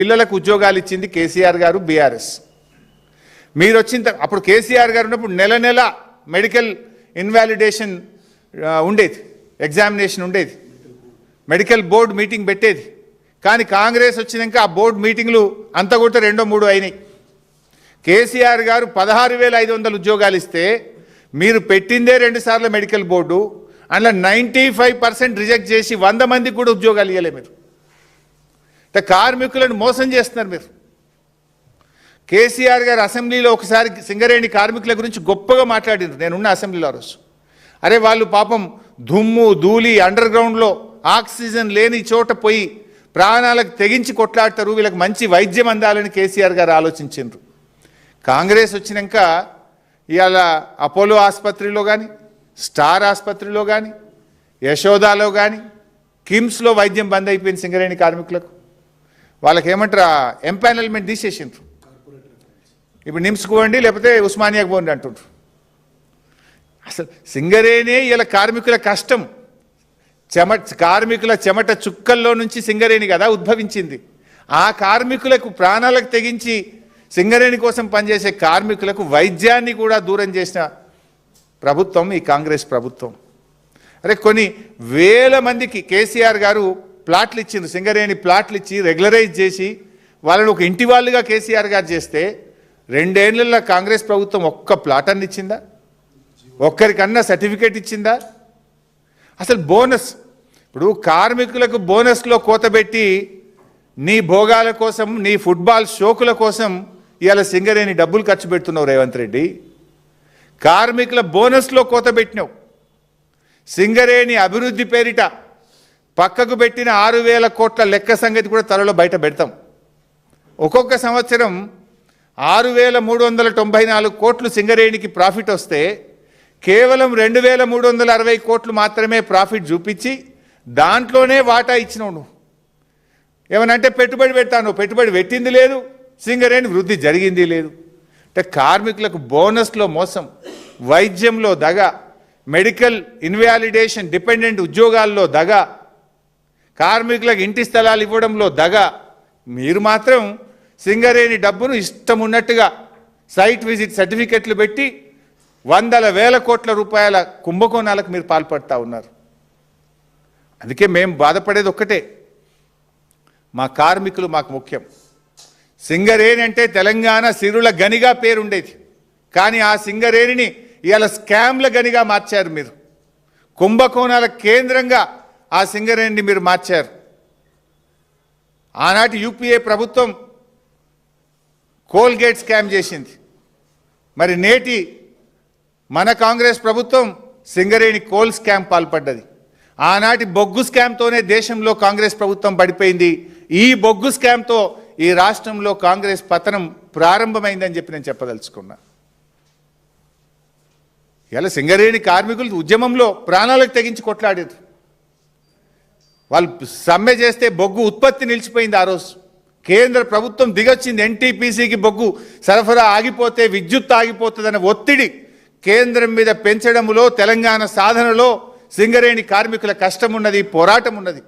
పిల్లలకు ఉద్యోగాలు ఇచ్చింది కేసీఆర్ గారు, బీఆర్ఎస్. మీరు వచ్చిన అప్పుడు కేసీఆర్ గారు ఉన్నప్పుడు నెల నెల మెడికల్ ఇన్వాలిడేషన్ ఉండేది, ఎగ్జామినేషన్ ఉండేది, మెడికల్ బోర్డు మీటింగ్ పెట్టేది. కానీ కాంగ్రెస్ వచ్చినాక ఆ బోర్డు మీటింగ్లు అంతా కూడా 2-3 అయినాయి. కేసీఆర్ గారు 16,500 ఉద్యోగాలు ఇస్తే మీరు పెట్టిందే 2 సార్లు మెడికల్ బోర్డు, అందులో 95% రిజెక్ట్ చేసి 100 మందికి కూడా ఉద్యోగాలు ఇవ్వలే. మీరు కార్మికులను మోసం చేస్తున్నారు. మీరు కేసీఆర్ గారు అసెంబ్లీలో ఒకసారి సింగరేణి కార్మికుల గురించి గొప్పగా మాట్లాడినారు. నేనున్న అసెంబ్లీలో ఆ రోజు, అరే వాళ్ళు పాపం దుమ్ము ధూళి అండర్ గ్రౌండ్లో ఆక్సిజన్ లేని చోట పోయి ప్రాణాలకు తెగించి కొట్లాడతారు, వీళ్ళకి మంచి వైద్యం అందాలని కేసీఆర్ గారు ఆలోచించారు. కాంగ్రెస్ వచ్చినాక ఇవాళ అపోలో ఆసుపత్రిలో కానీ, స్టార్ ఆసుపత్రిలో కానీ, యశోదాలో కానీ, కిమ్స్లో వైద్యం బంద్ అయిపోయింది సింగరేణి కార్మికులకు. వాళ్ళకి ఏమంటారు, ఎంపానల్మెంట్ తీసేసిండ్రు. ఇప్పుడు నిమ్స్కు పోండి లేకపోతే ఉస్మానియాకు పోండి అంటుండ్రు. అసలు సింగరేణి ఇలా కార్మికుల కష్టం, కార్మికుల చెమట చుక్కల్లో నుంచి సింగరేణి కదా ఉద్భవించింది. ఆ కార్మికులకు ప్రాణాలకు తెగించి సింగరేణి కోసం పనిచేసే కార్మికులకు వైద్యాన్ని కూడా దూరం చేసిన ప్రభుత్వం ఈ కాంగ్రెస్ ప్రభుత్వం. అరే కొన్ని వేల మందికి కేసీఆర్ గారు ప్లాట్లు ఇచ్చింది, సింగరేణి ప్లాట్లు ఇచ్చి రెగ్యులరైజ్ చేసి వాళ్ళని ఒక ఇంటి వాళ్ళుగా కేసీఆర్ గారు చేస్తే 2 ఏళ్లలో కాంగ్రెస్ ప్రభుత్వం ఒక్క ప్లాట్ అన్ని ఇచ్చిందా? ఒక్కరికన్నా సర్టిఫికేట్ ఇచ్చిందా? అసలు బోనస్, ఇప్పుడు కార్మికులకు బోనస్లో కోతబెట్టి నీ భోగాల కోసం, నీ ఫుట్బాల్ షోకుల కోసం ఇవాళ సింగరేణి డబ్బులు ఖర్చు పెడుతున్నావు రేవంత్ రెడ్డి. కార్మికుల బోనస్లో కోతబెట్టినావు. సింగరేణి అభివృద్ధి పేరిట పక్కకు పెట్టిన 6,000 కోట్ల లెక్క సంగతి కూడా త్వరలో బయట పెడతాం. ఒక్కొక్క సంవత్సరం 6,394 కోట్లు సింగరేణికి ప్రాఫిట్ వస్తే కేవలం 2,360 కోట్లు మాత్రమే ప్రాఫిట్ చూపించి దాంట్లోనే వాటా ఇచ్చినావు. నువ్వు ఏమనంటే పెట్టుబడి పెడతాను, పెట్టుబడి పెట్టింది లేదు, సింగరేణి వృద్ధి జరిగింది లేదు. అంటే కార్మికులకు బోనస్లో మోసం, వైద్యంలో దగ, మెడికల్ ఇన్వాలిడేషన్ డిపెండెంట్ ఉద్యోగాల్లో దగ, కార్మికులకు ఇంటి స్థలాలు ఇవ్వడంలో దగ. మీరు మాత్రం సింగరేణి డబ్బును ఇష్టం ఉన్నట్టుగా సైట్ విజిట్ సర్టిఫికెట్లు పెట్టి 100,000 కోట్ల రూపాయల కుంభకోణాలకు మీరు పాల్పడతా ఉన్నారు. అందుకే మేము బాధపడేది ఒక్కటే, మా కార్మికులు మాకు ముఖ్యం. సింగరేణి అంటే తెలంగాణ సిరుల గనిగా పేరుండేది, కానీ ఆ సింగరేణిని ఇవాళ స్కామ్ల గనిగా మార్చారు. మీరు కుంభకోణాల కేంద్రంగా ఆ సింగరేణిని మీరు మార్చారు. ఆనాటి యూపీఏ ప్రభుత్వం కోల్గేట్ స్కామ్ చేసింది, మరి నేటి మన కాంగ్రెస్ ప్రభుత్వం సింగరేణి కోల్ స్కామ్ పాల్పడ్డది. ఆనాటి బొగ్గు స్కామ్తోనే దేశంలో కాంగ్రెస్ ప్రభుత్వం పడిపోయింది. ఈ బొగ్గు స్కామ్తో ఈ రాష్ట్రంలో కాంగ్రెస్ పతనం ప్రారంభమైందని చెప్పి నేను చెప్పదలుచుకున్నా. ఇలా సింగరేణి కార్మికులు ఉద్యమంలో ప్రాణాలకు తెగించి కొట్లాడారు. వాళ్ళు సమ్మె చేస్తే బొగ్గు ఉత్పత్తి నిలిచిపోయింది. ఆ రోజు కేంద్ర ప్రభుత్వం దిగొచ్చింది, ఎన్టీపీసీకి బొగ్గు సరఫరా ఆగిపోతే విద్యుత్ ఆగిపోతుందనే ఒత్తిడి కేంద్రం మీద పెంచడంలో, తెలంగాణ సాధనలో సింగరేణి కార్మికుల కష్టం ఉన్నది, పోరాటం ఉన్నది.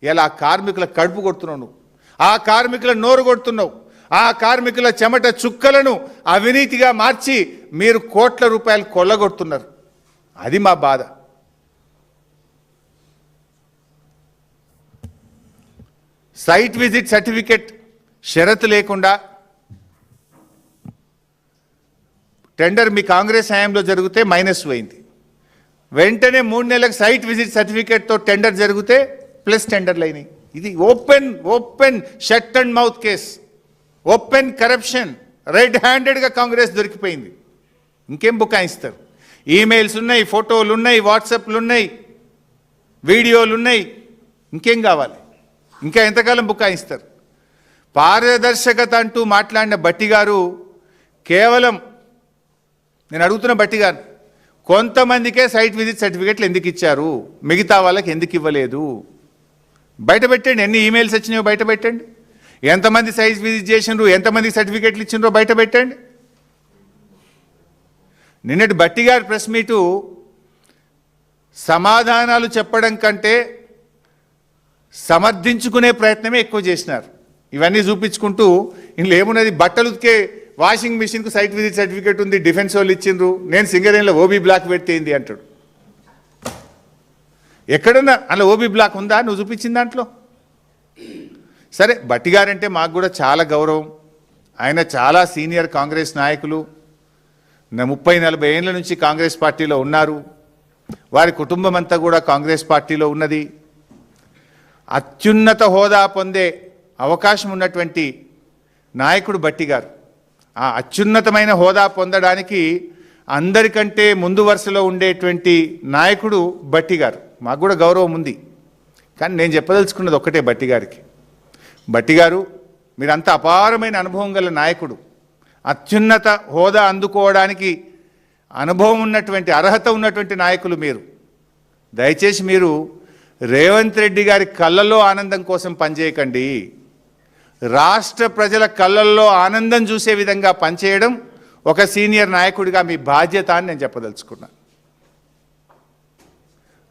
ఇలా ఆ కార్మికుల కడుపు కొడుతున్నావు నువ్వు, ఆ కార్మికుల నోరు కొడుతున్నావు, ఆ కార్మికుల చెమట చుక్కలను అవినీతిగా మార్చి మీరు కోట్ల రూపాయలు కొల్లగొడుతున్నారు. అది మా బాధ. సైట్ విజిట్ సర్టిఫికెట్ షరతు లేకుండా టెండర్ మీ కాంగ్రెస్ హయాంలో జరిగితే మైనస్ పోయింది. వెంటనే 3 నెలలకు సైట్ విజిట్ సర్టిఫికెట్తో టెండర్ జరిగితే ప్లస్ టెండర్లు అయినాయి. ఇది open shut and mouth case, open corruption, red హ్యాండెడ్గా కాంగ్రెస్ దొరికిపోయింది. ఇంకేం బుకాయిస్తారు? ఈమెయిల్స్ ఉన్నాయి, ఫోటోలు ఉన్నాయి, వాట్సాప్లు ఉన్నాయి, వీడియోలు ఉన్నాయి, ఇంకేం కావాలి? ఇంకా ఎంతకాలం బుకాయిస్తారు? పారదర్శకత అంటూ మాట్లాడిన భట్టి గారు కేవలం, నేను అడుగుతున్న భట్టి గారు, కొంతమందికే సైట్ విజిట్ సర్టిఫికెట్లు ఎందుకు ఇచ్చారు, మిగతా వాళ్ళకి ఎందుకు ఇవ్వలేదు? బయట పెట్టండి. ఎన్ని ఈమెయిల్స్ వచ్చినాయో బయట పెట్టండి. ఎంతమంది సైట్ విజిట్ చేసినారు, ఎంతమందికి సర్టిఫికెట్లు ఇచ్చినారో బయట పెట్టండి. నిన్నటి భట్టి గారి ప్రెస్ మీటు సమాధానాలు చెప్పడం కంటే సమర్థించుకునే ప్రయత్నమే ఎక్కువ చేసినారు. ఇవన్నీ చూపించుకుంటూ ఇందులో ఏమున్నది, బట్టలు ఉతికే వాషింగ్ మిషన్కు సైట్ విజిట్ సర్టిఫికేట్ ఉంది, డిఫెన్స్ వాళ్ళు ఇచ్చిండ్రు, నేను సింగరేణిలో ఓబీ బ్లాక్ పెట్టేంది అంటాడు. ఎక్కడన్నా అలా ఓబీ బ్లాక్ ఉందా నువ్వు చూపించిన దాంట్లో? సరే, భట్టి గారంటే మాకు కూడా చాలా గౌరవం. ఆయన చాలా సీనియర్ కాంగ్రెస్ నాయకులు, 30-40 ఏళ్ళ నుంచి కాంగ్రెస్ పార్టీలో ఉన్నారు. వారి కుటుంబం అంతా కూడా కాంగ్రెస్ పార్టీలో ఉన్నది. అత్యున్నత హోదా పొందే అవకాశం ఉన్నటువంటి నాయకుడు భట్టి గారు. ఆ అత్యున్నతమైన హోదా పొందడానికి అందరికంటే ముందు వరుసలో ఉండేటువంటి నాయకుడు భట్టి గారు. మాకు కూడా గౌరవం ఉంది. కానీ నేను చెప్పదలుచుకున్నది ఒక్కటే భట్టి గారికి, భట్టి గారు మీరంతా అపారమైన అనుభవం గల నాయకుడు, అత్యున్నత హోదా అందుకోవడానికి అనుభవం ఉన్నటువంటి, అర్హత ఉన్నటువంటి నాయకులు మీరు. దయచేసి మీరు రేవంత్ రెడ్డి గారి కళ్ళల్లో ఆనందం కోసం పనిచేయకండి. రాష్ట్ర ప్రజల కళ్ళల్లో ఆనందం చూసే విధంగా పనిచేయడం ఒక సీనియర్ నాయకుడిగా మీ బాధ్యత అని నేను చెప్పదలుచుకున్నాను.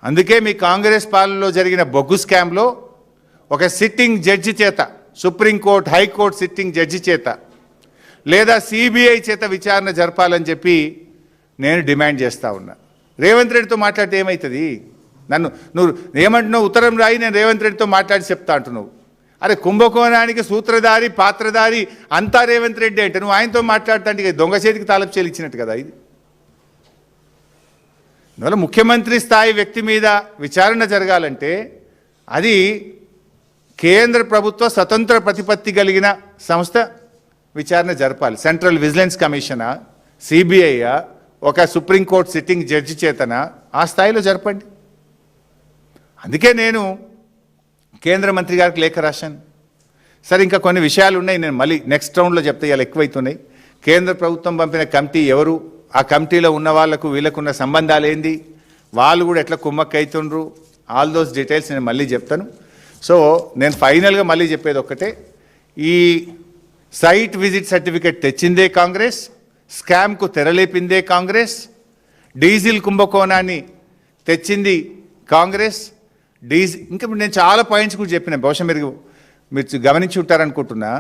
అందుకే మీ కాంగ్రెస్ పాలనలో జరిగిన బొగ్గు స్కామ్లో ఒక సిట్టింగ్ జడ్జి చేత, సుప్రీంకోర్టు, హైకోర్టు సిట్టింగ్ జడ్జి చేత లేదా సిబిఐ చేత విచారణ జరపాలని చెప్పి నేను డిమాండ్ చేస్తూ ఉన్నా. రేవంత్ రెడ్డితో మాట్లాడితే ఏమవుతుంది? నువ్వు ఏమంటున్నావు? ఉత్తరం రాయి, నేను రేవంత్ రెడ్డితో మాట్లాడి చెప్తా అంటున్నావు. అరే, కుంభకోణానికి సూత్రధారి, పాత్రధారి అంతా రేవంత్ రెడ్డి అంటే నువ్వు ఆయనతో మాట్లాడటానికి దొంగ చేతికి తాలపు చేలు ఇచ్చినట్టు కదా ఇది. అందువల్ల ముఖ్యమంత్రి స్థాయి వ్యక్తి మీద విచారణ జరగాలంటే అది కేంద్ర ప్రభుత్వ స్వతంత్ర ప్రతిపత్తి కలిగిన సంస్థ విచారణ జరపాలి. సెంట్రల్ విజిలెన్స్ కమిషనా, సిబిఐయా, ఒక సుప్రీంకోర్టు సిట్టింగ్ జడ్జి చేతనా, ఆ స్థాయిలో జరపండి. అందుకే నేను కేంద్ర మంత్రి గారికి లేఖ రాశాను. సరే, ఇంకా కొన్ని విషయాలు ఉన్నాయి, నేను మళ్ళీ నెక్స్ట్ రౌండ్లో చెప్తే ఇలా ఎక్కువైతున్నాయి. కేంద్ర ప్రభుత్వం పంపిన కమిటీ ఎవరు, ఆ కమిటీలో ఉన్న వాళ్లకు వీళ్ళకున్న సంబంధాలు ఏంది, వాళ్ళు కూడా ఎట్లా కుమ్మక్క అవుతుండ్రు, ఆల్ దోస్ డీటెయిల్స్ నేను మళ్ళీ చెప్తాను. సో నేను ఫైనల్గా మళ్ళీ చెప్పేది ఒక్కటే, ఈ సైట్ విజిట్ సర్టిఫికేట్ తెచ్చిందే కాంగ్రెస్, స్కామ్కు తెరలేపిందే కాంగ్రెస్, డీజిల్ కుంభకోణాన్ని తెచ్చింది కాంగ్రెస్, ఇంకా నేను చాలా పాయింట్స్ కూడా చెప్పిన, బహుశా మీరు గమనించి ఉంటారనుకుంటున్నా.